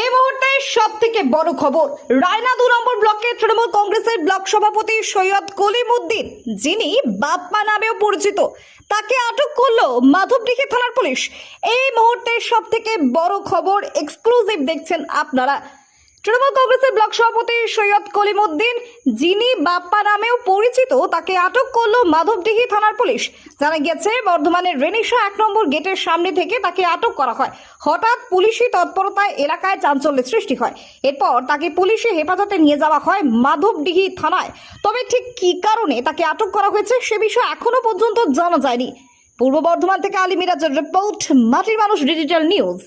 এই মুহূর্তে সবথেকে বড় খবর, রায়না 2 নম্বর ব্লকের তৃণমূল কংগ্রেসের ব্লক সভাপতি সৈয়দ কলিমউদ্দিন, যিনি বাপ্পা নামেও পরিচিত, তাকে আটক করলো মাধবদীঘি থানার পুলিশ। এই মুহূর্তে সবথেকে বড় খবর, এক্সক্লুসিভ দেখছেন আপনারা। তৃণমূল কংগ্রেসের ব্লক সভাপতি সৈয়দ কলিমউদ্দিন, যিনি বাপ্পা নামেও পরিচিত, তাকে আটক করলো মাধবদীঘি থানার পুলিশ। জানা গেছে, বর্ধমানের রেনিশা 1 নম্বর গেটের সামনে থেকে তাকে আটক করা হয়। হঠাৎ পুলিশি তৎপরতায় এলাকায় চাঞ্চল্যের সৃষ্টি হয়। এরপর তাকে পুলিশি হেফাজতে নিয়ে যাওয়া হয় মাধবদীঘি থানায়। তবে ঠিক কী কারণে তাকে আটক করা হয়েছে সে বিষয়ে এখনো পর্যন্ত জানা যায়নি। পূর্ব বর্ধমান থেকে আলী মিরাজের রিপোর্ট, মাটির মানুষ ডিজিটাল নিউজ।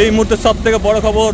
এই মুহূর্তে সব থেকে বড় খবর,